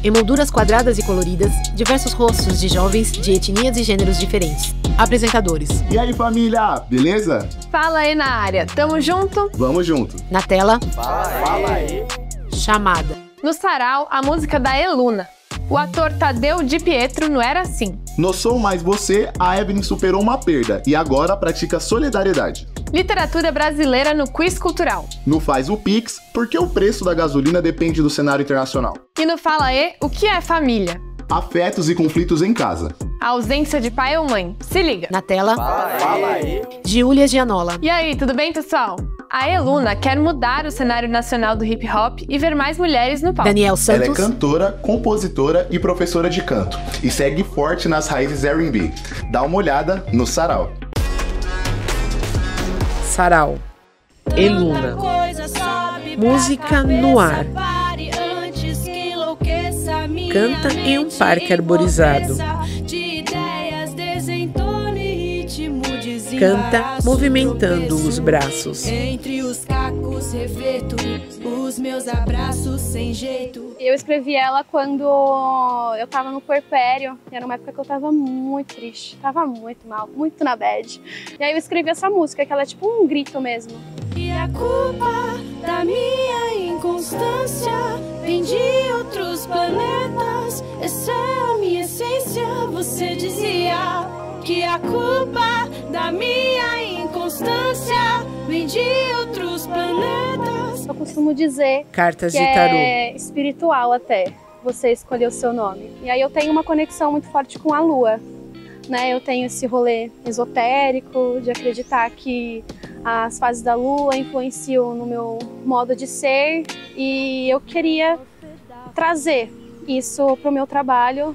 Emolduras quadradas e coloridas, diversos rostos de jovens de etnias e gêneros diferentes. Apresentadores. E aí, família, beleza? Fala aí na área, tamo junto? Vamos junto. Na tela. Fala aí. Chamada. No sarau, a música da Eluna. O ator Tadeu Di Pietro não era assim. No Sou Mais Você, a Evelyn superou uma perda e agora pratica solidariedade. Literatura brasileira no quiz cultural. No Faz o Pix, porque o preço da gasolina depende do cenário internacional. E no Fala aí, o que é família? Afetos e conflitos em casa. A ausência de pai ou mãe. Se liga. Na tela. Fala aí. Giulia Gianola. E aí, tudo bem, pessoal? A Eluna quer mudar o cenário nacional do hip hop e ver mais mulheres no palco. Daniel Santos. Ela é cantora, compositora e professora de canto. E segue forte nas raízes R&B. Dá uma olhada no sarau. Sarau. Eluna. Música no ar. Canta em um parque arborizado. Canta movimentando os braços. Entre os cacos reverto os meus abraços sem jeito. Eu escrevi ela quando eu tava no puerpério. Era uma época que eu tava muito triste, tava muito mal, muito na bad. E aí eu escrevi essa música, que ela é tipo um grito mesmo. E a culpa da minha inconstância vem de outros planetas. Essa é a minha essência. Você dizia que a culpa da minha inconstância vem de outros planetas. Eu costumo dizer Cartas que de tarô. é espiritual até você escolher o seu nome. E aí eu tenho uma conexão muito forte com a lua, né? Eu tenho esse rolê esotérico de acreditar que as fases da lua influenciam no meu modo de ser e eu queria trazer isso pro meu trabalho.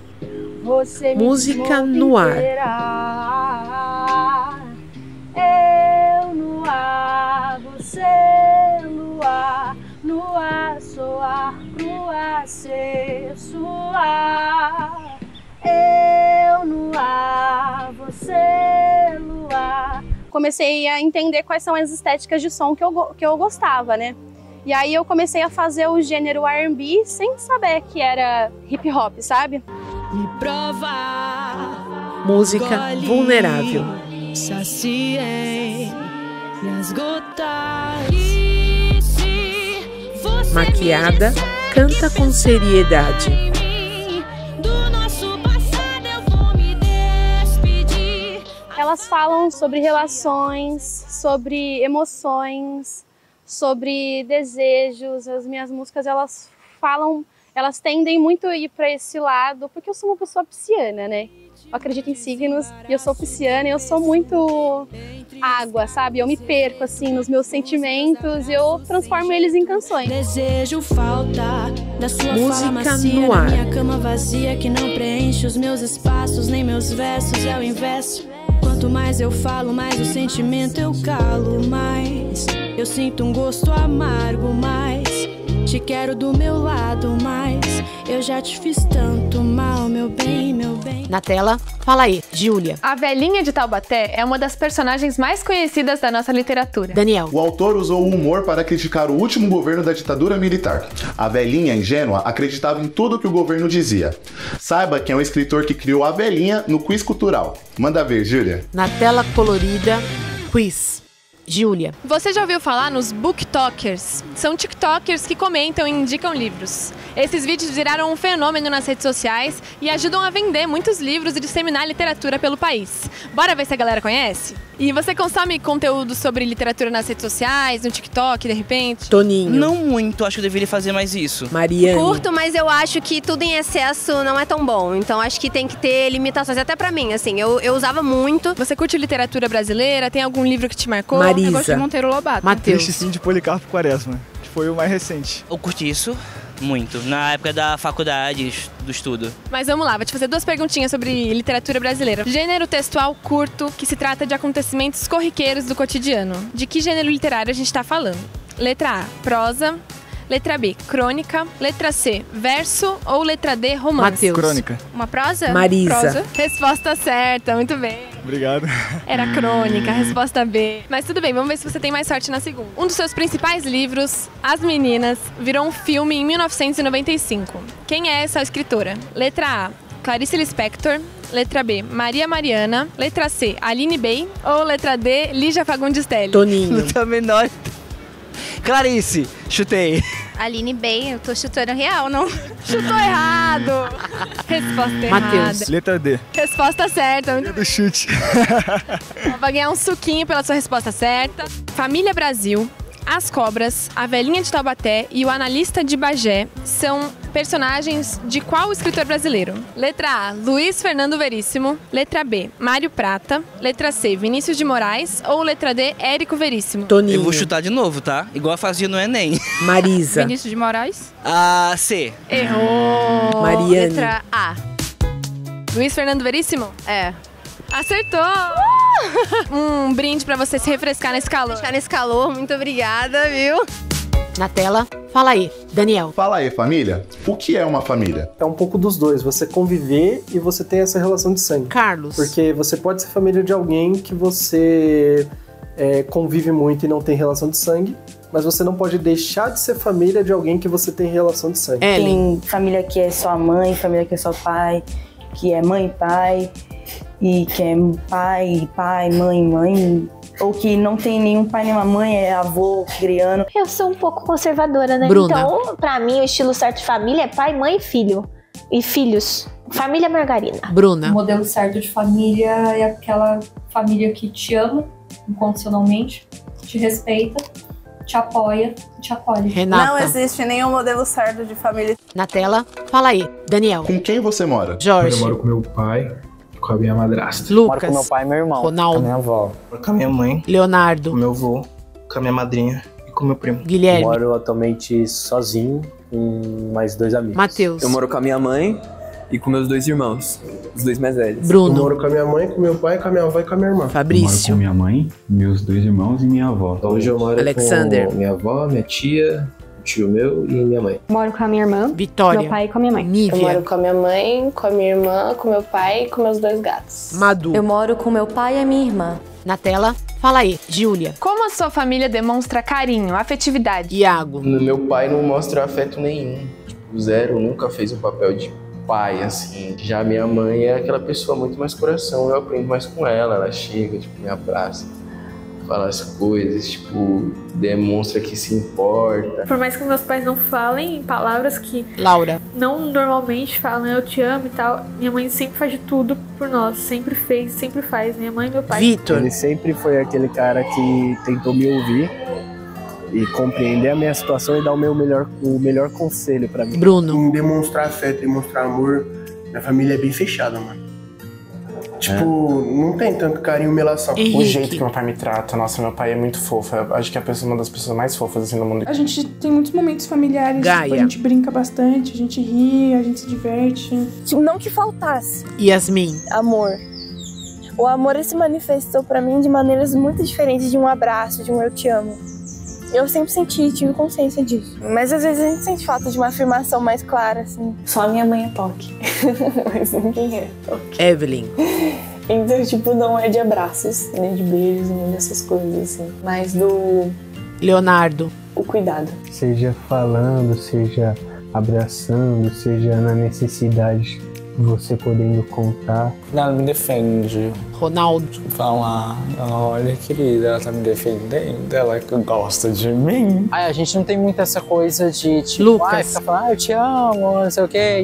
Você Música no ar. Eu no ar, você no ar, soar, crua, ser, suar. Eu no ar, você luar. Comecei a entender quais são as estéticas de som que eu gostava, né? E aí eu comecei a fazer o gênero R&B sem saber que era hip hop, sabe? Me prova. Música vulnerável. Saciei minhas gotas. E se você Maquiada, canta com seriedade. do nosso passado eu vou me despedir. Elas falam sobre relações, sobre emoções, sobre desejos. As minhas músicas, elas tendem muito a ir para esse lado, porque eu sou uma pessoa pisciana, né? Eu acredito em signos e eu sou pisciana e eu sou muito água, sabe? Eu me perco, assim, nos meus sentimentos e eu transformo eles em canções. Desejo falta da sua Música fala macia, no da ar. minha cama vazia que não preenche os meus espaços, nem meus versos, é o inverso. Quanto mais eu falo, mais o sentimento eu calo, mais eu sinto um gosto amargo, mais te quero do meu lado, mais eu já te fiz tanto mal, meu bem, meu bem. Na tela. Fala aí, Giulia. A velhinha de Taubaté é uma das personagens mais conhecidas da nossa literatura. Daniel. O autor usou o humor para criticar o último governo da ditadura militar. A velhinha ingênua acreditava em tudo que o governo dizia. Saiba que é um escritor que criou a velhinha no quiz cultural. Manda ver, Giulia. Na tela colorida. Quiz. Giulia. Você já ouviu falar nos booktokers? São tiktokers que comentam e indicam livros. Esses vídeos viraram um fenômeno nas redes sociais e ajudam a vender muitos livros e disseminar literatura pelo país. Bora ver se a galera conhece? E você consome conteúdo sobre literatura nas redes sociais, no TikTok, de repente? Toninho. Não muito, acho que eu deveria fazer mais isso. Mariane. Curto, mas eu acho que tudo em excesso não é tão bom. Então acho que tem que ter limitações, até pra mim, assim. Eu usava muito. Você curte literatura brasileira? Tem algum livro que te marcou? Marisa. Eu gosto de Monteiro Lobato. Matheus. Triste Sim de Policarpo Quaresma, que foi o mais recente. Eu curti isso muito, na época da faculdade, do estudo. Mas vamos lá, vou te fazer duas perguntinhas sobre literatura brasileira. Gênero textual curto, que se trata de acontecimentos corriqueiros do cotidiano. De que gênero literário a gente tá falando? Letra A, prosa. Letra B, crônica. Letra C, verso. Ou letra D, romance? Matheus. Crônica. Uma prosa? Marisa. Prosa. Resposta certa, muito bem. Obrigado. Era Crônica, resposta B. Mas tudo bem, vamos ver se você tem mais sorte na segunda. Um dos seus principais livros, As Meninas, virou um filme em 1995. Quem é essa escritora? Letra A, Clarice Lispector. Letra B, Maria Mariana. Letra C, Aline Bey. Ou letra D, Lígia Fagundes Telles? Toninho. Não tenho a menor. Clarice, chutei. Aline Bey, eu tô chutando real, não? Chutou errado. Resposta Matheus. errada. Letra D. Resposta certa. Do chute. Vai ganhar um suquinho pela sua resposta certa. Família Brasil, As Cobras, A Velhinha de Taubaté e O Analista de Bagé são personagens de qual escritor brasileiro? Letra A, Luiz Fernando Veríssimo. Letra B, Mário Prata. Letra C, Vinícius de Moraes. Ou letra D, Érico Veríssimo? Toninho. Eu vou chutar de novo, tá? Igual eu fazia no Enem. Marisa. Vinícius de Moraes? A C. Errou. Mariane. Letra A. Luiz Fernando Veríssimo? É. Acertou! Um brinde pra você se refrescar nesse calor. Ficar nesse calor, muito obrigada, viu? Na tela, fala aí, Daniel. Fala aí, família. O que é uma família? É um pouco dos dois, você conviver e você ter essa relação de sangue. Carlos. Porque você pode ser família de alguém que você convive muito e não tem relação de sangue, mas você não pode deixar de ser família de alguém que você tem relação de sangue. Ellen. Tem família que é só mãe, família que é só pai, que é mãe e pai, e que é pai, mãe, ou que não tem nenhum pai nem uma mãe, é avô criando. Eu sou um pouco conservadora, né? Bruna. Então, pra mim, o estilo certo de família é pai, mãe e filho. E filhos. Família margarina. Bruna. O modelo certo de família é aquela família que te ama incondicionalmente, te respeita, te apoia e te acolhe. Renata. Não existe nenhum modelo certo de família. Na tela, fala aí, Daniel. Com quem você mora? Jorge. Eu moro com meu pai, com a minha madrasta. Lucas. Moro com meu pai e meu irmão. Ronaldo. Com a minha avó. Moro com a minha mãe. Leonardo. Com meu avô. Com a minha madrinha e com meu primo. Guilherme. Eu moro atualmente sozinho com mais 2 amigos. Matheus. Eu moro com a minha mãe e com meus 2 irmãos, os 2 mais velhos. Bruno. Eu moro com a minha mãe, com meu pai, com a minha avó e com a minha irmã. Fabrício. Eu moro com minha mãe, meus 2 irmãos e minha avó. Hoje eu moro Alexander. com minha avó, minha tia, tio meu e minha mãe. Moro com a minha irmã, Vitória. meu pai e com a minha mãe. Nívia. Eu moro com a minha mãe, com a minha irmã, com meu pai e com meus 2 gatos. Madu. Eu moro com meu pai e a minha irmã. Na tela, fala aí, Júlia. Como a sua família demonstra carinho, afetividade? Iago. Meu pai não mostra afeto nenhum. Tipo, zero, nunca fez um papel de pai, assim. Já minha mãe é aquela pessoa muito mais coração, eu aprendo mais com ela. Ela chega, tipo, me abraça, fala as coisas, tipo, demonstra que se importa. Por mais que meus pais não falem palavras que Laura. não normalmente falam eu te amo e tal, minha mãe sempre faz de tudo por nós, sempre fez, sempre faz, minha mãe e meu pai. Vitor. Ele sempre foi aquele cara que tentou me ouvir e compreender a minha situação e dar o melhor conselho pra mim. Bruno. Em demonstrar afeto, demonstrar amor, minha família é bem fechada, mano. Tipo, não tem tanto carinho, melação. O jeito que meu pai me trata, nossa, meu pai é muito fofo. Eu acho que é uma das pessoas mais fofas assim no mundo. A gente tem muitos momentos familiares, tipo, a gente brinca bastante, a gente ri, a gente se diverte. Não que faltasse. Yasmin. Amor. O amor se manifestou pra mim de maneiras muito diferentes de um abraço, de um eu te amo. Eu sempre senti, tive consciência disso. Mas às vezes a gente sente falta de uma afirmação mais clara, assim. Só a minha mãe é toque. Mas ninguém é toque. Evelyn. Então, tipo, não é de abraços, nem de beijos, nem dessas coisas, assim. Mas do... Leonardo. O cuidado. Seja falando, seja abraçando, seja na necessidade, você podendo contar. Ela me defende. Ronaldo. Fala, olha querida, ela tá me defendendo, ela gosta de mim. A gente não tem muito essa coisa de tipo, Lucas. Fica falando, eu te amo, não sei o quê.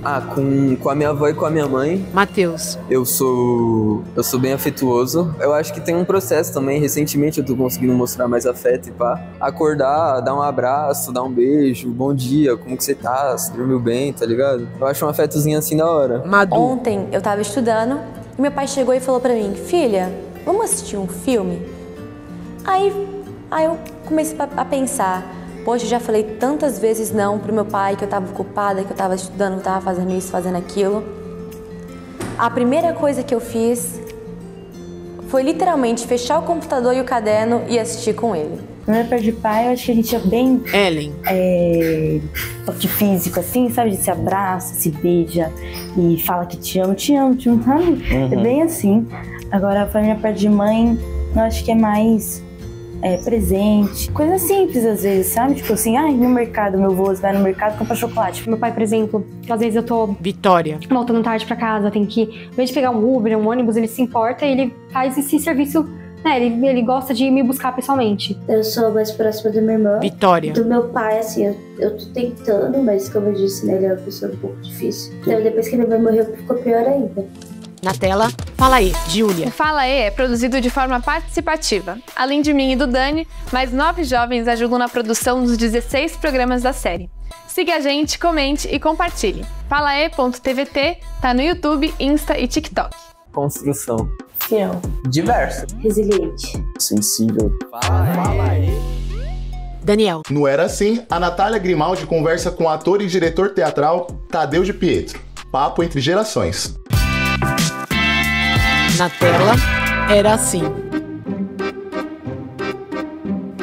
Com a minha avó e com a minha mãe. Matheus. Eu sou bem afetuoso. Eu acho que tem um processo também, recentemente eu tô conseguindo mostrar mais afeto e pá. Acordar, dar um abraço, dar um beijo, bom dia, como que você tá? Você dormiu bem, tá ligado? Eu acho um afetozinho assim da hora. Ontem eu tava estudando e meu pai chegou e falou pra mim, filha, vamos assistir um filme? Aí eu comecei a pensar, poxa, eu já falei tantas vezes não pro meu pai que eu tava ocupada, que eu tava estudando, que eu tava fazendo isso, fazendo aquilo. A primeira coisa que eu fiz foi literalmente fechar o computador e o caderno e assistir com ele. Primeiro perto de pai, eu acho que a gente é bem... Ellen. Toque físico, assim, sabe? De se abraça, se beija e fala que te amo, sabe? É bem assim. Agora a família perto de mãe, eu acho que é mais presente. Coisa simples às vezes, sabe? Tipo assim, no mercado, meu avô vai no mercado comprar chocolate. Meu pai, por exemplo, às vezes eu tô Vitória. voltando tarde pra casa, tem que, em vez de pegar um Uber, um ônibus, ele se importa e ele faz esse serviço, né? Ele gosta de me buscar pessoalmente. Eu sou mais próxima da minha irmã. Vitória. Do meu pai, assim, eu tô tentando, mas como eu disse, né, ele é uma pessoa um pouco difícil. Então depois que ele morreu, ficou pior ainda. Na tela, Fala E, Júlia. O Fala E é produzido de forma participativa. Além de mim e do Dani, mais 9 jovens ajudam na produção dos 16 programas da série. Siga a gente, comente e compartilhe. falae.tvt tá no YouTube, Insta e TikTok. Construção. Fiel. Diverso. Resiliente. Sensível. Fala E. Daniel. No Era Assim, a Natália Grimaldi conversa com o ator e diretor teatral Tadeu de Pietro. Papo entre gerações. Na tela, Era Assim.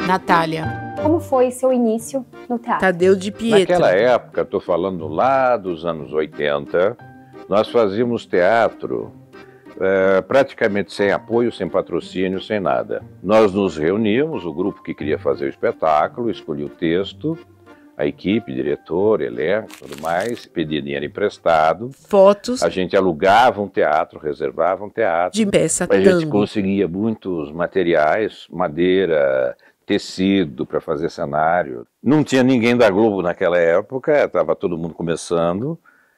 Natália. Como foi seu início no teatro? Tadeu de Pietro. Naquela época, estou falando lá dos anos 80, nós fazíamos teatro praticamente sem apoio, sem patrocínio, sem nada. Nós nos reuníamos, o grupo que queria fazer o espetáculo, escolhia o texto, a equipe, diretor, elenco, tudo mais, pedia dinheiro emprestado. Fotos. A gente alugava um teatro, reservava um teatro. De peça A gente tango. conseguia muitos materiais, madeira, tecido para fazer cenário. Não tinha ninguém da Globo naquela época, estava todo mundo começando,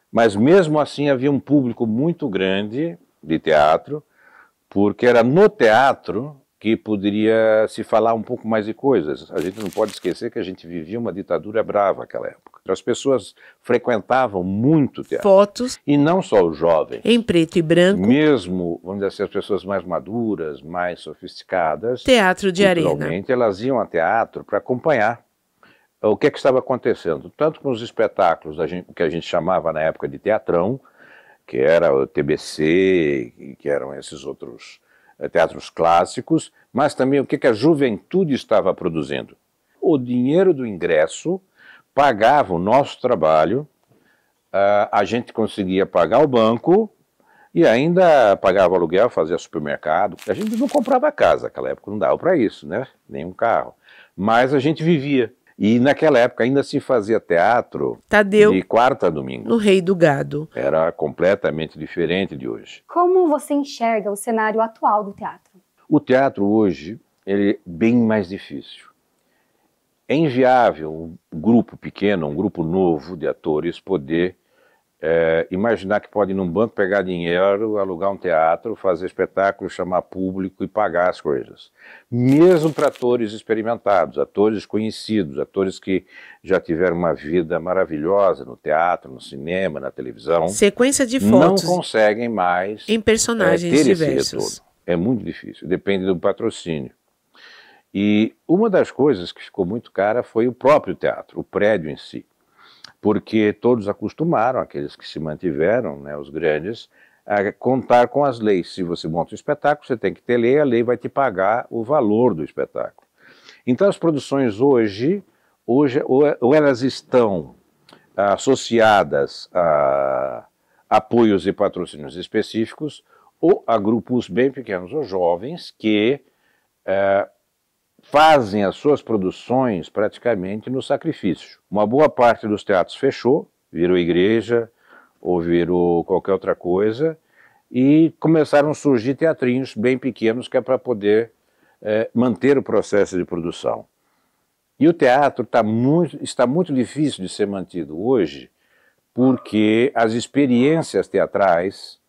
mas mesmo assim havia um público muito grande de teatro, porque era no teatro que poderia se falar um pouco mais de coisas. A gente não pode esquecer que a gente vivia uma ditadura brava naquela época. As pessoas frequentavam muito teatro. Fotos. E não só os jovens. Em preto e branco. Mesmo, vamos dizer assim, as pessoas mais maduras, mais sofisticadas. Teatro de arena. Elas iam a teatro para acompanhar o que estava acontecendo. Tanto com os espetáculos, o que a gente chamava na época de teatrão, que era o TBC, que eram esses outros teatros clássicos, mas também o que a juventude estava produzindo. O dinheiro do ingresso pagava o nosso trabalho, a gente conseguia pagar o banco e ainda pagava aluguel, fazia supermercado. A gente não comprava casa, naquela época não dava para isso, né? Nem um carro. Mas a gente vivia. E naquela época ainda se fazia teatro Tadeu, de quarta a domingo. No Rei do Gado. Era completamente diferente de hoje. Como você enxerga o cenário atual do teatro? O teatro hoje ele é bem mais difícil. É inviável um grupo pequeno, um grupo novo de atores poder imaginar que pode ir num banco pegar dinheiro, alugar um teatro, fazer espetáculo, chamar público e pagar as coisas. Mesmo para atores experimentados, atores conhecidos, atores que já tiveram uma vida maravilhosa no teatro, no cinema, na televisão. Sequência de fotos. Não conseguem mais em personagens ter diversos. Esse retorno. É muito difícil, depende do patrocínio. E uma das coisas que ficou muito cara foi o próprio teatro, o prédio em si. Porque todos acostumaram, aqueles que se mantiveram, né, os grandes, a contar com as leis. Se você monta um espetáculo, você tem que ter lei, a lei vai te pagar o valor do espetáculo. Então as produções hoje ou elas estão associadas a apoios e patrocínios específicos, ou a grupos bem pequenos ou jovens que fazem as suas produções praticamente no sacrifício. Uma boa parte dos teatros fechou, virou igreja ou virou qualquer outra coisa, e começaram a surgir teatrinhos bem pequenos que é para poder manter o processo de produção. E o teatro está muito difícil de ser mantido hoje, porque as experiências teatrais,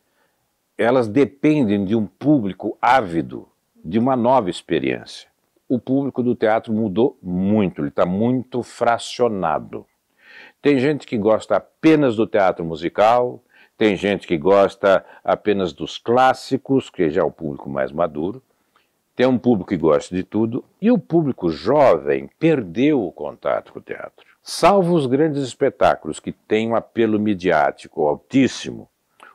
elas dependem de um público ávido de uma nova experiência. O público do teatro mudou muito, ele está muito fracionado. Tem gente que gosta apenas do teatro musical, tem gente que gosta apenas dos clássicos, que já é o público mais maduro, tem um público que gosta de tudo, e o público jovem perdeu o contato com o teatro. Salvo os grandes espetáculos que têm um apelo midiático altíssimo,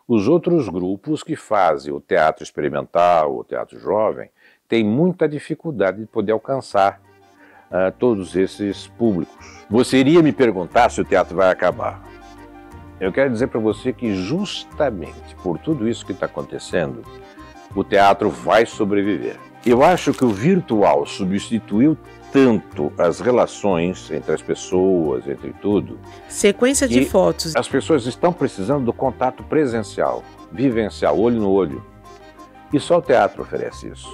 os outros grupos que fazem o teatro experimental, o teatro jovem, tem muita dificuldade de poder alcançar todos esses públicos. Você iria me perguntar se o teatro vai acabar. Eu quero dizer para você que justamente por tudo isso que está acontecendo, o teatro vai sobreviver. Eu acho que o virtual substituiu tanto as relações entre as pessoas, entre tudo. Sequência de fotos. As pessoas estão precisando do contato presencial, vivencial, olho no olho. E só o teatro oferece isso.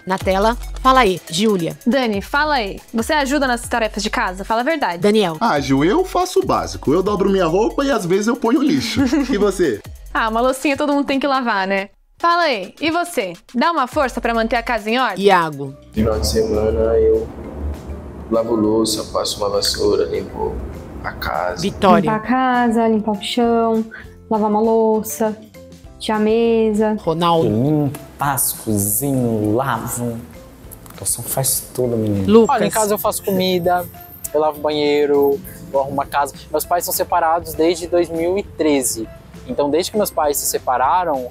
Na tela, fala aí, Júlia. Dani, fala aí. Você ajuda nas tarefas de casa? Fala a verdade. Daniel. Ah, Ju, eu faço o básico. Eu dobro minha roupa e às vezes eu ponho lixo. E você? Ah, uma loucinha todo mundo tem que lavar, né? Fala aí, e você? Dá uma força pra manter a casa em ordem? Iago. Final de semana eu lavo louça, passo uma vassoura, limpo a casa. Vitória. Limpar a casa, limpar o chão, lavar uma louça, tirar a mesa. Ronaldo. Passo, cozinho, lavo. O som faz tudo, menino. Lucas. Olha, em casa eu faço comida, eu lavo o banheiro, eu arrumo a casa. Meus pais são separados desde 2013. Então, desde que meus pais se separaram,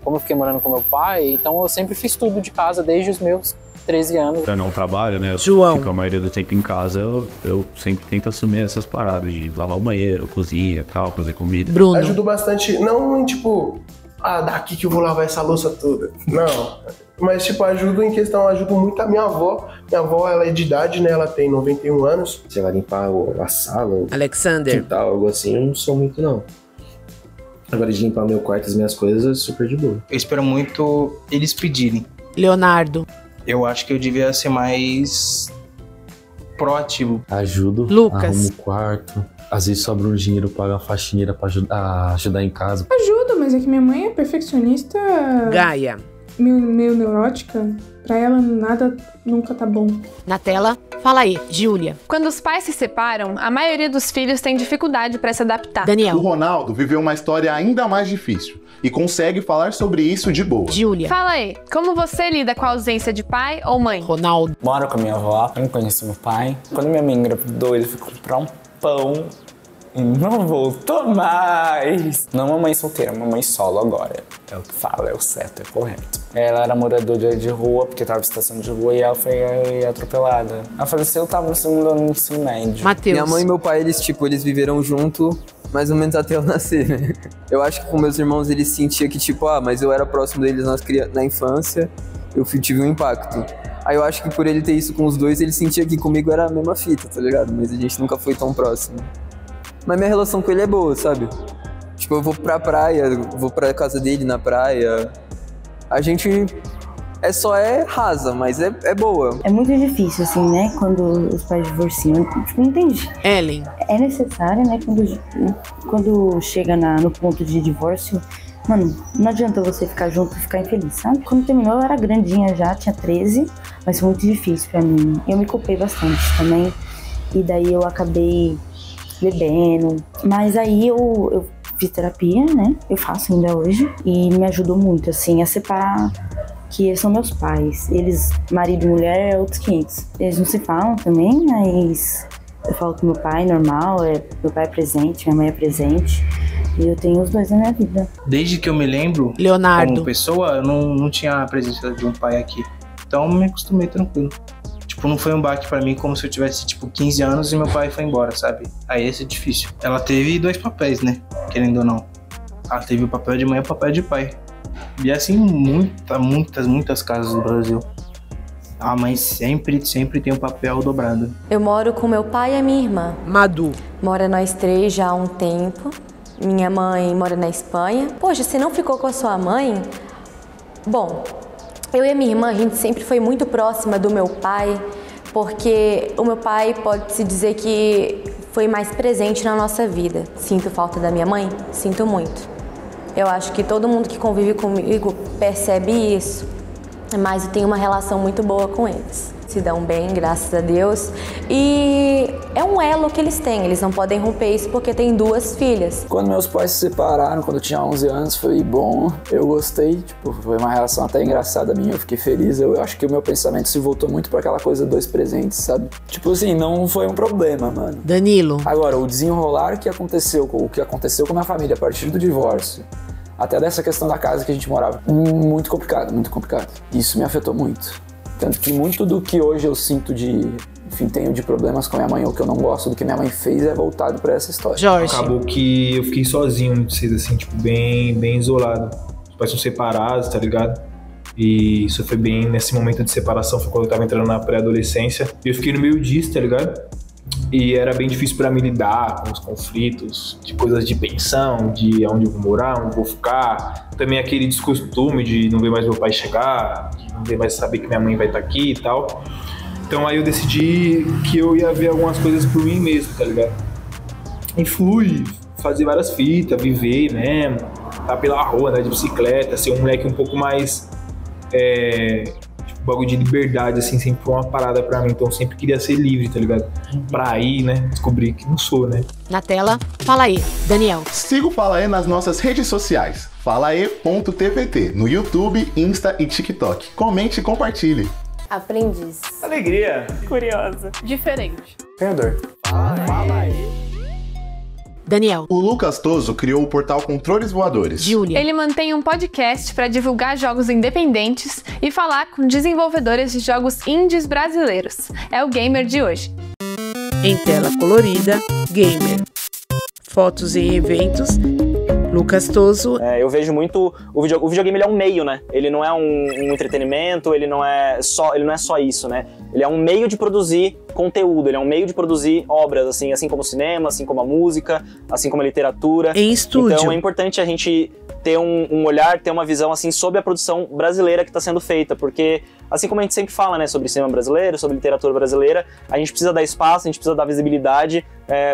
como eu fiquei morando com meu pai, então eu sempre fiz tudo de casa desde os meus 13 anos. Eu não trabalho, né? João. Fico a maioria do tempo em casa, eu sempre tento assumir essas paradas de lavar o banheiro, cozinha, tal, fazer comida. Bruno. Ajudo bastante, não em tipo, daqui que eu vou lavar essa louça toda. Não. Mas, tipo, ajudo muito a minha avó. Minha avó, ela é de idade, né? Ela tem 91 anos. Você vai limpar a sala, Alexander. quintal, algo assim, eu não sou muito, não. Agora, de limpar meu quarto, as minhas coisas, super de boa. Eu espero muito eles pedirem. Leonardo. Eu acho que eu devia ser mais proativo. Ajudo, Lucas. arrumo o quarto. Às vezes sobra um dinheiro, pago a faxineira pra ajudar em casa. Ajudo, mas é que minha mãe é perfeccionista. Gaia. Meio neurótica. Pra ela, nada nunca tá bom. Na tela, fala aí, Júlia. Quando os pais se separam, a maioria dos filhos tem dificuldade para se adaptar. Daniel. O Ronaldo viveu uma história ainda mais difícil e consegue falar sobre isso de boa. Júlia. Fala aí, como você lida com a ausência de pai ou mãe? Ronaldo. Moro com a minha avó, eu não conheço meu pai. Quando minha mãe engravidou, ele foi comprar um pão e não voltou mais. Não uma mãe solteira, uma mãe solo agora. É o que fala, é o certo, é correto. Ela era moradora de rua, porque tava em situação de rua, e ela foi atropelada. Ela faleceu, eu tava no segundo ano do ensino médio. Matheus. Minha mãe e meu pai, eles viveram junto mais ou menos até eu nascer, né? Eu acho que com meus irmãos, eles sentiam que, mas eu era próximo deles na infância, eu tive um impacto. Aí eu acho que por ele ter isso com os dois, ele sentia que comigo era a mesma fita, tá ligado? Mas a gente nunca foi tão próximo. Mas minha relação com ele é boa, sabe? Tipo, eu vou pra praia, vou pra casa dele na praia. A gente é rasa, mas é boa. É muito difícil, assim, né? Quando os pais divorciam. Tipo, não tem... Ellen. É necessário, né? Quando chega no ponto de divórcio, mano, não adianta você ficar junto e ficar infeliz, sabe? Quando terminou, eu era grandinha já, tinha 13, mas foi muito difícil pra mim. Eu me culpei bastante também. E daí eu acabei bebendo. Mas aí eu fiz terapia, né? Eu faço ainda hoje. E me ajudou muito, assim, a separar que eles são meus pais. Eles, marido e mulher, é outros 500. Eles não se falam também, mas eu falo com meu pai, normal. Meu pai é presente, minha mãe é presente. E eu tenho os dois na minha vida. Desde que eu me lembro, Leonardo, como pessoa, eu não tinha a presença de um pai aqui. Então eu me acostumei tranquilo. Tipo, não foi um baque pra mim como se eu tivesse, 15 anos e meu pai foi embora, sabe? Aí esse é difícil. Ela teve 2 papéis, né? Querendo ou não. Ela teve o papel de mãe e o papel de pai. E assim, muitas casas no Brasil. A mãe sempre tem um papel dobrado. Eu moro com meu pai e a minha irmã. Madu. Mora nós 3 já há um tempo. Minha mãe mora na Espanha. Poxa, você não ficou com a sua mãe? Bom, eu e a minha irmã, a gente sempre foi muito próxima do meu pai, porque o meu pai pode-se dizer que foi mais presente na nossa vida. Sinto falta da minha mãe? Sinto muito. Eu acho que todo mundo que convive comigo percebe isso, mas eu tenho uma relação muito boa com eles. Se dão bem, graças a Deus. E é um elo que eles têm, eles não podem romper isso porque tem 2 filhas. Quando meus pais se separaram, quando eu tinha 11 anos, foi bom, eu gostei, foi uma relação até engraçada minha, eu fiquei feliz. Eu acho que o meu pensamento se voltou muito para aquela coisa 2 presentes, sabe? Não foi um problema, mano. Danilo. Agora, o desenrolar que aconteceu, o que aconteceu com a minha família a partir do divórcio, até dessa questão da casa que a gente morava, muito complicado. Isso me afetou muito. Tanto que muito do que hoje eu sinto tenho de problemas com a minha mãe, ou que eu não gosto do que minha mãe fez, é voltado pra essa história. Jorge. Acabou que eu fiquei sozinho, muito cedo, assim, tipo, bem isolado. Os pais são separados, tá ligado? E isso foi bem nesse momento de separação, foi quando eu tava entrando na pré-adolescência. E eu fiquei no meio disso, tá ligado? E era bem difícil pra mim lidar com os conflitos, de coisas de pensão, de onde eu vou morar, onde eu vou ficar. Também aquele descostume de não ver mais meu pai chegar, de não ver mais saber que minha mãe vai estar aqui e tal. Então aí eu decidi que eu ia ver algumas coisas por mim mesmo, tá ligado? E fui fazer várias fitas, viver mesmo, tá pela rua, andar de bicicleta, ser um moleque um pouco mais... tipo, bagulho de liberdade, assim, sempre foi uma parada pra mim. Então eu sempre queria ser livre, tá ligado? Pra ir, né? Descobrir que não sou, né? Na tela, Fala aí, Daniel. Siga o Fala aí nas nossas redes sociais. falae.tpt, no YouTube, Insta e TikTok. Comente e compartilhe. Aprendiz. Alegria. Curiosa. Diferente. Ganhador. Fala aí. Daniel. O Lucas Toso criou o portal Controles Voadores. Júlia. Ele mantém um podcast para divulgar jogos independentes e falar com desenvolvedores de jogos indies brasileiros. É o gamer de hoje. Em tela colorida, gamer. Fotos em eventos, Lucas Toso. Eu vejo muito o videogame, ele é um meio, né? Ele não é um entretenimento, ele não é só isso, né? Ele é um meio de produzir conteúdo, ele é um meio de produzir obras, assim como o cinema, assim como a música, assim como a literatura. Em estúdio. Então é importante a gente ter um olhar, ter uma visão assim sobre a produção brasileira que está sendo feita, porque assim como a gente sempre fala, né, sobre cinema brasileiro, sobre literatura brasileira, a gente precisa dar espaço, a gente precisa dar visibilidade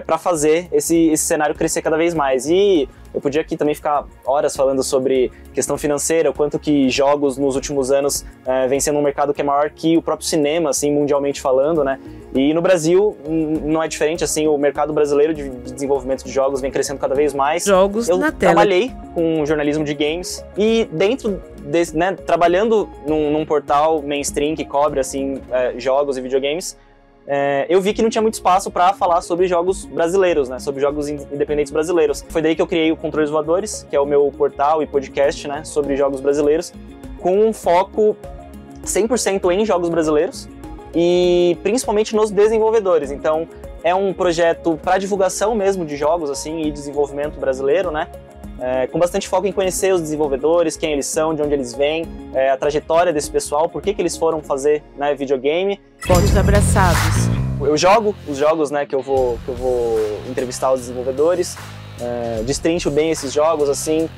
para fazer esse cenário crescer cada vez mais. E eu podia aqui também ficar horas falando sobre questão financeira, o quanto que jogos nos últimos anos vem sendo um mercado que é maior que o próprio cinema, assim, mundialmente falando, né? E no Brasil não é diferente, assim, o mercado brasileiro de desenvolvimento de jogos vem crescendo cada vez mais. Jogos na tela. Eu trabalhei com jornalismo de games e dentro desse, né, trabalhando num portal mainstream que cobre, assim, jogos e videogames, eu vi que não tinha muito espaço para falar sobre jogos brasileiros, né, sobre jogos independentes brasileiros. Foi daí que eu criei o Controles Voadores, que é o meu portal e podcast, né, sobre jogos brasileiros, com um foco 100% em jogos brasileiros e principalmente nos desenvolvedores. Então é um projeto para divulgação mesmo de jogos assim e desenvolvimento brasileiro, né? Com bastante foco em conhecer os desenvolvedores, quem eles são, de onde eles vêm, a trajetória desse pessoal, por que eles foram fazer, né, videogame. Fotos abraçados. Eu jogo os jogos, né, que eu vou entrevistar os desenvolvedores, destrincho bem esses jogos, assim,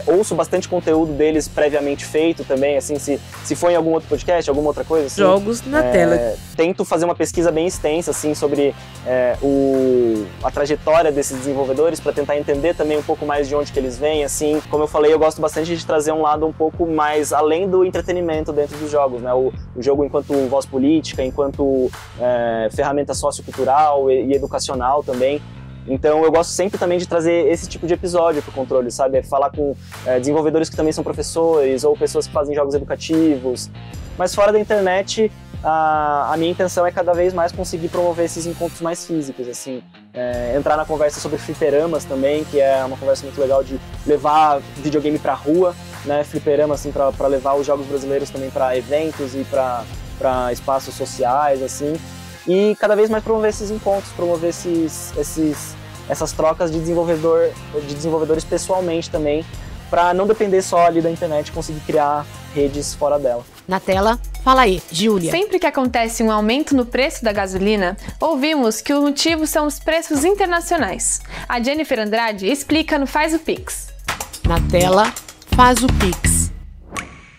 ouço bastante conteúdo deles previamente feito também, assim, se for em algum outro podcast, alguma outra coisa, assim, jogos na tela. Tento fazer uma pesquisa bem extensa, assim, sobre a trajetória desses desenvolvedores para tentar entender também um pouco mais de onde que eles vêm, assim. Como eu falei, eu gosto bastante de trazer um lado um pouco mais além do entretenimento dentro dos jogos, né? O jogo enquanto voz política, enquanto ferramenta sociocultural e educacional também. Então eu gosto sempre também de trazer esse tipo de episódio pro Controle, sabe? Falar com desenvolvedores que também são professores ou pessoas que fazem jogos educativos. Mas fora da internet, a minha intenção é cada vez mais conseguir promover esses encontros mais físicos, assim. Entrar na conversa sobre fliperamas também, que é uma conversa muito legal de levar videogame pra rua, né? Fliperama, assim, pra levar os jogos brasileiros também para eventos e para espaços sociais, assim. E cada vez mais promover esses encontros, promover essas trocas de desenvolvedores pessoalmente também, para não depender só ali da internet e conseguir criar redes fora dela. Na tela, Fala aí, Júlia. Sempre que acontece um aumento no preço da gasolina, ouvimos que o motivo são os preços internacionais. A Jennifer Andrade explica no Faz o Pix. Na tela, Faz o Pix.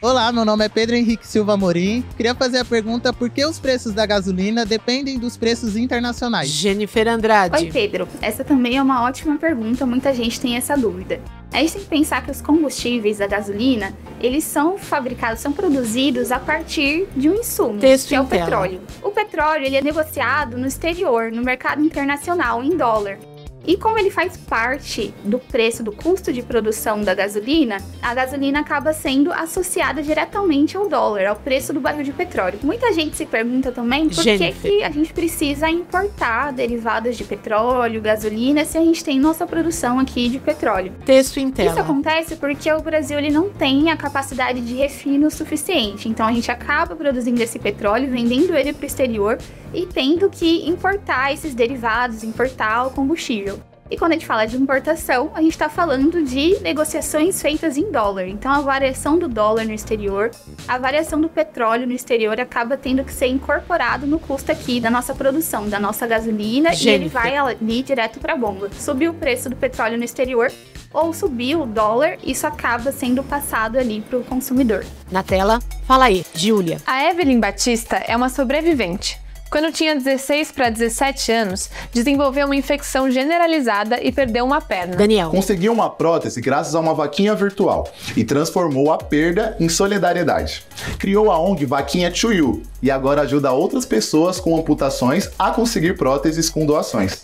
Olá, meu nome é Pedro Henrique Silva Amorim. Queria fazer a pergunta por que os preços da gasolina dependem dos preços internacionais. Jennifer Andrade. Oi, Pedro. Essa também é uma ótima pergunta, muita gente tem essa dúvida. A gente tem que pensar que os combustíveis da gasolina, eles são fabricados, são produzidos a partir de um insumo, que é o petróleo. O petróleo, ele é negociado no exterior, no mercado internacional, em dólar. E como ele faz parte do preço, do custo de produção da gasolina, a gasolina acaba sendo associada diretamente ao dólar, ao preço do barril de petróleo. Muita gente se pergunta também por que a gente precisa importar derivados de petróleo, gasolina, se a gente tem nossa produção aqui de petróleo. Texto em tela. Isso acontece porque o Brasil ele não tem a capacidade de refino suficiente. Então a gente acaba produzindo esse petróleo, vendendo ele para o exterior e tendo que importar esses derivados, importar o combustível. E quando a gente fala de importação, a gente está falando de negociações feitas em dólar. Então a variação do dólar no exterior, a variação do petróleo no exterior acaba tendo que ser incorporado no custo aqui da nossa produção, da nossa gasolina, e ele vai ali direto para a bomba. Subiu o preço do petróleo no exterior ou subiu o dólar, isso acaba sendo passado ali para o consumidor. Na tela, fala aí, Júlia. A Evelyn Batista é uma sobrevivente. Quando tinha 16 para 17 anos, desenvolveu uma infecção generalizada e perdeu uma perna. Daniel. Conseguiu uma prótese graças a uma vaquinha virtual e transformou a perda em solidariedade. Criou a ONG Vaquinha to You e agora ajuda outras pessoas com amputações a conseguir próteses com doações.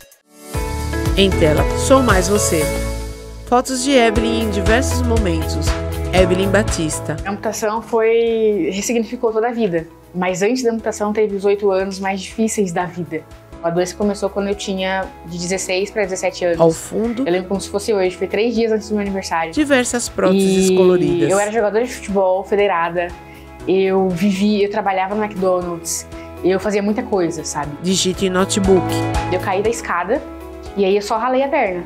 Em tela, Sou Mais Você. Fotos de Evelyn em diversos momentos. Evelyn Batista. A amputação ressignificou toda a vida. Mas antes da amputação teve os 8 anos mais difíceis da vida. A doença começou quando eu tinha de 16 para 17 anos. Ao fundo. Eu lembro como se fosse hoje, foi 3 dias antes do meu aniversário. Diversas próteses coloridas. Eu era jogadora de futebol, federada. Eu trabalhava no McDonald's. Eu fazia muita coisa, sabe? Digite em notebook. Eu caí da escada e aí eu só ralei a perna.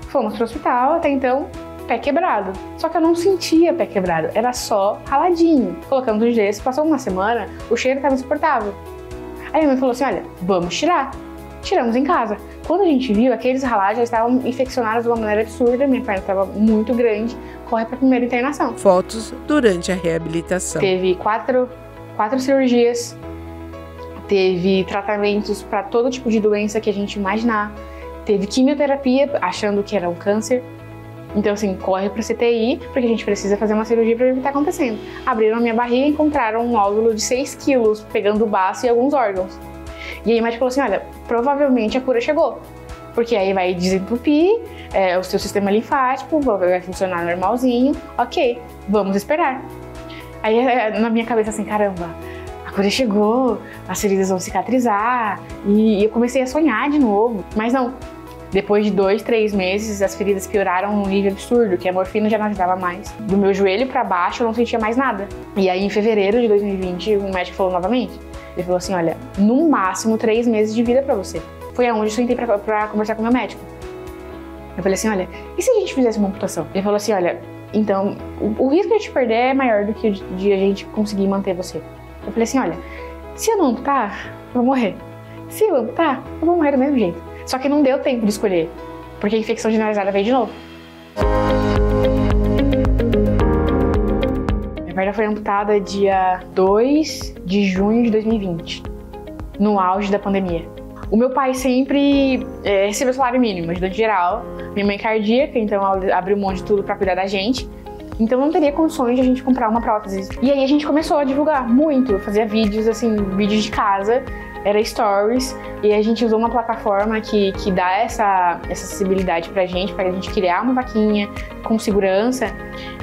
Fomos pro hospital, até então pé quebrado. Só que eu não sentia pé quebrado, era só raladinho. Colocamos o gesso, passou uma semana, o cheiro estava insuportável. Aí a mãe falou assim, olha, vamos tirar. Tiramos em casa. Quando a gente viu, aqueles ralados já estavam infeccionados de uma maneira absurda, minha perna estava muito grande, corre para a primeira internação. Fotos durante a reabilitação. Teve quatro cirurgias, teve tratamentos para todo tipo de doença que a gente imaginar, teve quimioterapia achando que era um câncer. Então, assim, corre para CTI, porque a gente precisa fazer uma cirurgia para ver o que está acontecendo. Abriram a minha barriga e encontraram um nódulo de 6 quilos, pegando o baço e alguns órgãos. E aí a médica falou assim, olha, provavelmente a cura chegou. Porque aí vai desentupir, o seu sistema linfático vai funcionar normalzinho. Ok, vamos esperar. Aí na minha cabeça assim, caramba, a cura chegou, as feridas vão cicatrizar. E eu comecei a sonhar de novo, mas não. Depois de 2, 3 meses, as feridas pioraram num nível absurdo, que a morfina já não ajudava mais. Do meu joelho pra baixo, eu não sentia mais nada. E aí, em fevereiro de 2020, o médico falou novamente. Ele falou assim, olha, no máximo 3 meses de vida pra você. Foi aonde eu sentei pra conversar com o meu médico. Eu falei assim, olha, e se a gente fizesse uma amputação? Ele falou assim, olha, então, o risco de te perder é maior do que de a gente conseguir manter você. Eu falei assim, olha, se eu não amputar, eu vou morrer. Se eu amputar, eu vou morrer do mesmo jeito. Só que não deu tempo de escolher, porque a infecção generalizada veio de novo. Minha perna foi amputada dia 2 de junho de 2020, no auge da pandemia. O meu pai sempre recebeu salário mínimo, ajudante geral. Minha mãe cardíaca, então ela abriu mão de tudo pra cuidar da gente. Então não teria condições de a gente comprar uma prótese. E aí a gente começou a divulgar muito, fazia vídeos, assim, vídeos de casa. Era stories, e a gente usou uma plataforma que dá essa acessibilidade pra gente criar uma vaquinha com segurança,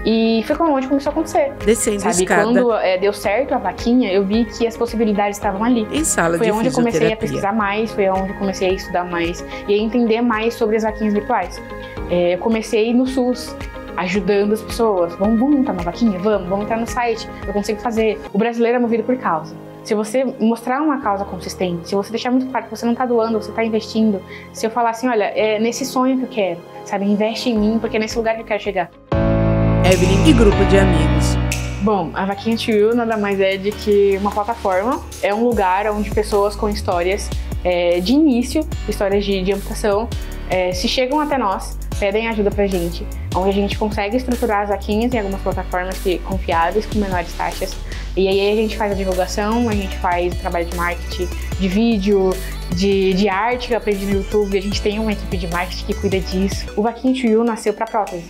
e foi onde começou a acontecer. Descendo a escada. Quando deu certo a vaquinha, eu vi que as possibilidades estavam ali. Em sala foi de onde eu comecei a fisioterapia. pesquisar mais, foi onde eu comecei a estudar mais e a entender mais sobre as vaquinhas virtuais. Eu comecei no SUS, ajudando as pessoas. Vamos montar uma vaquinha? Vamos entrar no site, eu consigo fazer. O brasileiro é movido por causa. Se você mostrar uma causa consistente, se você deixar muito claro que você não está doando, você está investindo, se eu falar assim, olha, é nesse sonho que eu quero, sabe, investe em mim, porque é nesse lugar que eu quero chegar. Evelyn e grupo de amigos. Bom, a Vaquinha to You nada mais é de que uma plataforma, é um lugar onde pessoas com histórias de início, histórias de amputação, se chegam até nós, pedem ajuda pra gente, onde a gente consegue estruturar as vaquinhas em algumas plataformas confiáveis, com menores taxas. E aí a gente faz a divulgação, a gente faz o trabalho de marketing, de vídeo, de arte que eu aprendi no YouTube. A gente tem uma equipe de marketing que cuida disso. O Vaquinha to You nasceu para prótese.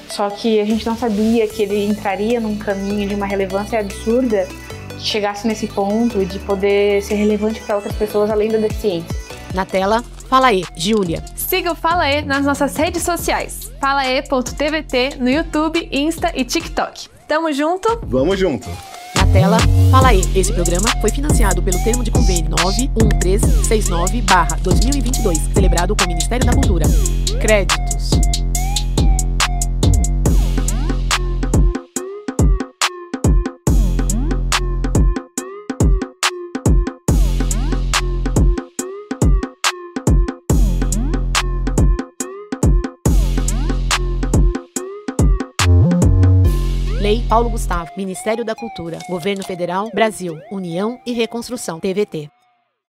Só que a gente não sabia que ele entraria num caminho de uma relevância absurda, que chegasse nesse ponto de poder ser relevante para outras pessoas além da deficiência. Na tela, Fala E, Júlia. Siga o Fala E nas nossas redes sociais. falae.tvt no YouTube, Insta e TikTok. Tamo junto? Vamos junto! Na tela, Fala E. Esse programa foi financiado pelo termo de convênio 91369/2022, celebrado com o Ministério da Cultura. Créditos. Lei Paulo Gustavo, Ministério da Cultura, Governo Federal, Brasil, União e Reconstrução, TVT.